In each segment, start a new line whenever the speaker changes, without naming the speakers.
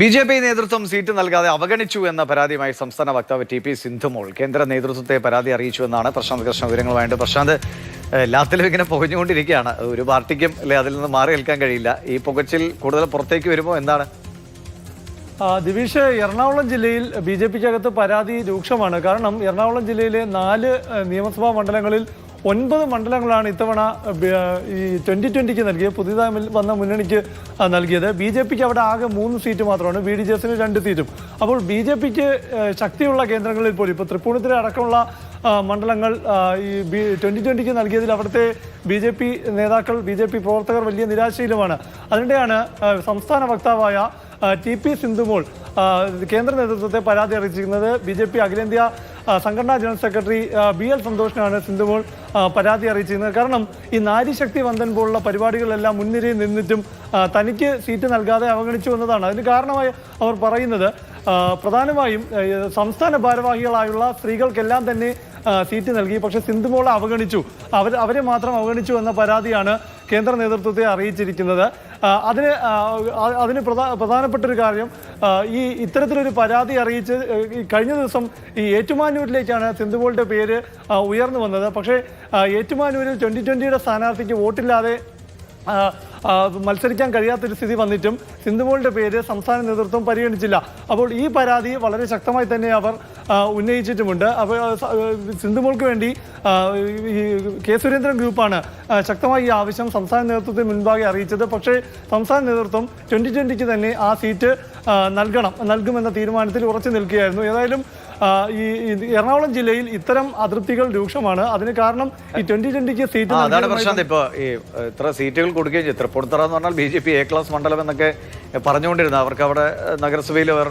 BJP. നേതൃത്വം seat നൽകാതെ അവഗണിച്ചു എന്ന പരാതിയുമായി സംസ്ഥാന വക്താവ് ടി.പി. സിന്ധുമോൾ കേന്ദ്ര നേതൃത്വത്തെ പരാതി അറിയിച്ചുവെന്നാണ് പ്രശാന്ത് കൃഷ്ണ വിവരങ്ങളുമായിട്ട്. പ്രശാന്ത്, എല്ലാത്തിലും ഇങ്ങനെ പുകഞ്ഞുകൊണ്ടിരിക്കുകയാണ്. ഒരു പാർട്ടിക്കും അല്ലെ അതിൽ നിന്ന് മാറി നിൽക്കാൻ കഴിയില്ല. ഈ പുകച്ചിൽ കൂടുതൽ പുറത്തേക്ക് വരുമ്പോൾ എന്താണ്?
ദിവിഷ്, എറണാകുളം ജില്ലയിൽ ബി.ജെ.പിക്കകത്ത് പരാതി രൂക്ഷമാണ്. കാരണം എറണാകുളം ജില്ലയിലെ 4 നിയമസഭാ മണ്ഡലങ്ങളിൽ 9 മണ്ഡലങ്ങളാണ് ഇത്തവണ ഈ 2020 നൽകിയത്, പുതിയതായി വന്ന മുന്നണിക്ക് നൽകിയത്. ബി.ജെ.പിക്ക് അവിടെ ആകെ 3 സീറ്റ് മാത്രമാണ്, ബി.ഡി.ജെ.എസിന് 2 സീറ്റും. അപ്പോൾ ബി.ജെ.പിക്ക് ശക്തിയുള്ള കേന്ദ്രങ്ങളിൽ പോലും ഇപ്പോൾ തൃപ്പൂണിത്തുറ അടക്കമുള്ള മണ്ഡലങ്ങൾ ഈ 2020 നൽകിയതിൽ അവിടുത്തെ ബി.ജെ.പി. നേതാക്കൾ, ബി.ജെ.പി. പ്രവർത്തകർ വലിയ നിരാശയിലുമാണ്. അതിനിടെയാണ് സംസ്ഥാന വക്താവായ ടി.പി. സിന്ധുമോൾ കേന്ദ്ര നേതൃത്വത്തെ പരാതി അറിയിച്ചിരിക്കുന്നത്. ബി.ജെ.പി. അഖിലേന്ത്യാ സംഘടനാ ജനറൽ സെക്രട്ടറി ബി.എൽ. സന്തോഷിനാണ് സിന്ധുമോൾ പരാതി അറിയിച്ചിരുന്നത്. കാരണം ഈ നാരീശക്തി വന്ദൻ പോലുള്ള പരിപാടികളെല്ലാം മുൻനിരയിൽ നിന്നിട്ടും തനിക്ക് സീറ്റ് നൽകാതെ അവഗണിച്ചു എന്നതാണ്. അതിന് കാരണമായി അവർ പറയുന്നത് പ്രധാനമായും സംസ്ഥാന ഭാരവാഹികളായുള്ള സ്ത്രീകൾക്കെല്ലാം തന്നെ സീറ്റ് നൽകി, പക്ഷെ സിന്ധുമോളെ അവഗണിച്ചു, അവരെ മാത്രം അവഗണിച്ചു എന്ന പരാതിയാണ് കേന്ദ്ര നേതൃത്വത്തെ അറിയിച്ചിരിക്കുന്നത്. അതിന് പ്രധാനപ്പെട്ടൊരു കാര്യം, ഇത്തരത്തിലൊരു പരാതി അറിയിച്ച് കഴിഞ്ഞ ദിവസം ഈ ഏറ്റുമാനൂരിലേക്കാണ് സിന്ധുമോളുടെ പേര് ഉയർന്നു വന്നത്. പക്ഷേ ഏറ്റുമാനൂരിൽ 2020 സ്ഥാനാർത്ഥിക്ക് വോട്ടില്ലാതെ മത്സരിക്കാൻ കഴിയാത്തൊരു സ്ഥിതി വന്നിട്ടും സിന്ധുമോളുടെ പേര് സംസ്ഥാന നേതൃത്വം പരിഗണിച്ചില്ല. അപ്പോൾ ഈ പരാതി വളരെ ശക്തമായി തന്നെ അവർ ഉന്നയിച്ചിട്ടുമുണ്ട്. അപ്പോൾ സിന്ധുമോൾക്ക് വേണ്ടി കെ സുരേന്ദ്രൻ ഗ്രൂപ്പാണ് ശക്തമായി ഈ ആവശ്യം സംസ്ഥാന നേതൃത്വത്തിന് മുൻപാകെ അറിയിച്ചത്. പക്ഷേ സംസ്ഥാന നേതൃത്വം 2020 തന്നെ ആ സീറ്റ് നൽകുമെന്ന തീരുമാനത്തിൽ ഉറച്ചു നിൽക്കുകയായിരുന്നു. ഏതായാലും ഈ എറണാകുളം ജില്ലയിൽ ഇത്തരം അതൃപ്തികൾ രൂക്ഷമാണ്. അതിന് കാരണം ഈ 2020 സീറ്റ്
അതാണ് പ്രശ്നം. ഇപ്പൊ ഈ ഇത്ര സീറ്റുകൾ കൊടുക്കുകയും ചെയ്തു. തൃപ്പൂണിത്തുറ എന്ന് പറഞ്ഞാൽ ബി.ജെ.പി. എ ക്ലാസ് മണ്ഡലം എന്നൊക്കെ പറഞ്ഞുകൊണ്ടിരുന്നത്. അവർക്ക് അവിടെ നഗരസഭയിൽ അവർ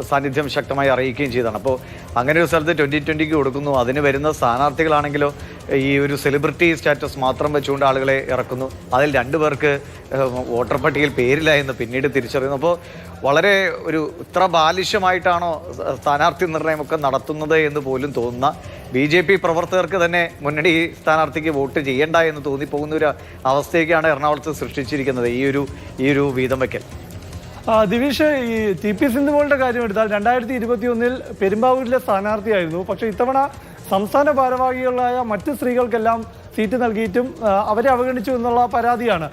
സാന്നിധ്യം ശക്തമായി അറിയിക്കുകയും ചെയ്തതാണ്. അപ്പോൾ അങ്ങനെ ഒരു സ്ഥലത്ത് 2020 കൊടുക്കുന്നു. അതിന് വരുന്ന സ്ഥാനാർത്ഥികളാണെങ്കിലോ ഈ ഒരു സെലിബ്രിറ്റി സ്റ്റാറ്റസ് മാത്രം വെച്ചുകൊണ്ട് ആളുകളെ ഇറക്കുന്നു. അതിൽ 2 പേർക്ക് വോട്ടർ പട്ടികയിൽ പേരില്ല എന്ന് പിന്നീട് തിരിച്ചറിയുന്നു. അപ്പോൾ വളരെ ഒരു ഇത്ര ബാലിഷ്യമായിട്ടാണോ സ്ഥാനാർത്ഥി നിർണയമൊക്കെ നടത്തുന്നത് എന്ന് പോലും തോന്നുന്ന ബി.ജെ.പി. പ്രവർത്തകർക്ക് തന്നെ മുന്നണി സ്ഥാനാർത്ഥിക്ക് വോട്ട് ചെയ്യേണ്ട എന്ന് തോന്നിപ്പോകുന്ന ഒരു അവസ്ഥയൊക്കെയാണ് എറണാകുളത്ത് സൃഷ്ടിച്ചിരിക്കുന്നത് ഈ ഒരു വീതം വയ്ക്കൽ.
ദിവിഷ്, ഈ ടി.പി. സിന്ധുമോളുടെ കാര്യം എടുത്താൽ 2021 പെരുമ്പാവൂരിലെ സ്ഥാനാർത്ഥിയായിരുന്നു. പക്ഷേ ഇത്തവണ സംസ്ഥാന ഭാരവാഹികളായ മറ്റ് സ്ത്രീകൾക്കെല്ലാം സീറ്റ് നൽകിയിട്ടും അവരെ അവഗണിച്ചു എന്നുള്ള പരാതിയാണ്.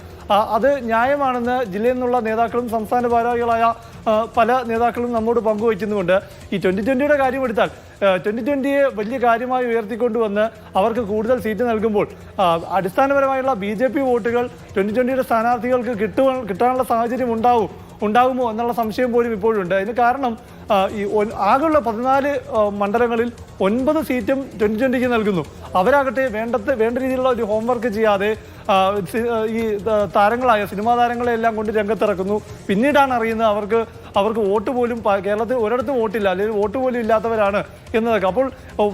അത് ന്യായമാണെന്ന് ജില്ലയിൽ നിന്നുള്ള നേതാക്കളും സംസ്ഥാന ഭാരവാഹികളായ പല നേതാക്കളും നമ്മോട് പങ്കുവയ്ക്കുന്നുമുണ്ട്. ഈ 2020 കാര്യം എടുത്താൽ 2020 വലിയ കാര്യമായി ഉയർത്തിക്കൊണ്ടുവന്ന് അവർക്ക് കൂടുതൽ സീറ്റ് നൽകുമ്പോൾ അടിസ്ഥാനപരമായുള്ള ബി.ജെ.പി. വോട്ടുകൾ 2020 സ്ഥാനാർത്ഥികൾക്ക് കിട്ടാനുള്ള സാഹചര്യം ഉണ്ടാകുമോ എന്നുള്ള സംശയം പോലും ഇപ്പോഴുണ്ട്. അതിന് കാരണം ഈ ആകെയുള്ള 14 മണ്ഡലങ്ങളിൽ 9 സീറ്റും 2020 നൽകുന്നു. അവരാകട്ടെ വേണ്ട രീതിയിലുള്ള ഒരു ഹോംവർക്ക് ചെയ്യാതെ ഈ താരങ്ങളായ സിനിമാ താരങ്ങളെല്ലാം കൊണ്ട് രംഗത്തിറക്കുന്നു. പിന്നീടാണ് അറിയുന്നത് അവർക്ക് വോട്ട് പോലും കേരളത്തിൽ ഒരിടത്തും വോട്ടില്ല, അല്ലെങ്കിൽ വോട്ട് പോലും ഇല്ലാത്തവരാണ് എന്നതൊക്കെ. അപ്പോൾ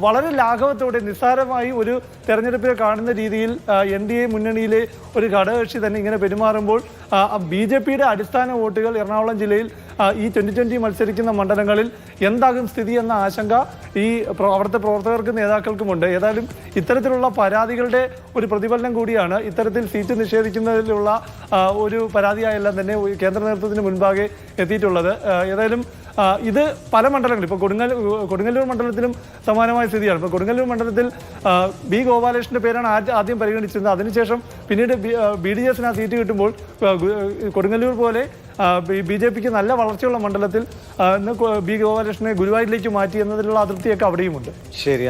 വളരെ ലാഘവത്തോടെ നിസ്സാരമായി ഒരു തെരഞ്ഞെടുപ്പിൽ കാണുന്ന രീതിയിൽ NDA മുന്നണിയിലെ ഒരു ഘടകകക്ഷി തന്നെ ഇങ്ങനെ പെരുമാറുമ്പോൾ ബി.ജെ.പിയുടെ അടിസ്ഥാന വോട്ടുകൾ എറണാകുളം ജില്ലയിൽ ഈ 2020 മത്സരിക്കുന്ന മണ്ഡലങ്ങളിൽ എന്താകും സ്ഥിതി എന്ന ആശങ്ക ഈ അവിടുത്തെ പ്രവർത്തകർക്കും നേതാക്കൾക്കുമുണ്ട്. ഏതായാലും ഇത്തരത്തിലുള്ള പരാതികളുടെ ഒരു പ്രതിഫലനം കൂടിയാണ് ഇത്തരത്തിൽ സീറ്റ് നിഷേധിക്കുന്നതിലുള്ള ഒരു പരാതിയായെല്ലാം തന്നെ കേന്ദ്ര നേതൃത്വത്തിന് മുൻപാകെ എത്തിയിട്ടുള്ളത്. ഏതായാലും ഇത് പല മണ്ഡലങ്ങളും, ഇപ്പോൾ കൊടുങ്ങല്ലൂർ മണ്ഡലത്തിലും സമാനമായ സ്ഥിതിയാണ്. ഇപ്പോൾ കൊടുങ്ങല്ലൂർ മണ്ഡലത്തിൽ ബി. ഗോപാലകൃഷ്ണന്റെ പേരാണ് ആദ്യം പരിഗണിച്ചിരുന്നത്. അതിനുശേഷം പിന്നീട് ബി.ഡി.ജെ.എസിന് ആ സീറ്റ് കിട്ടുമ്പോൾ കൊടുങ്ങല്ലൂർ പോലെ ബി.ജെ.പിക്ക് നല്ല വളർച്ചയുള്ള മണ്ഡലത്തിൽ ബി. ഗോപാലകൃഷ്ണനെ ഗുരുവായൂരിലേക്ക് മാറ്റി എന്നതിലുള്ള അതൃപ്തിയൊക്കെ അവിടെയുമുണ്ട്.
ശരി.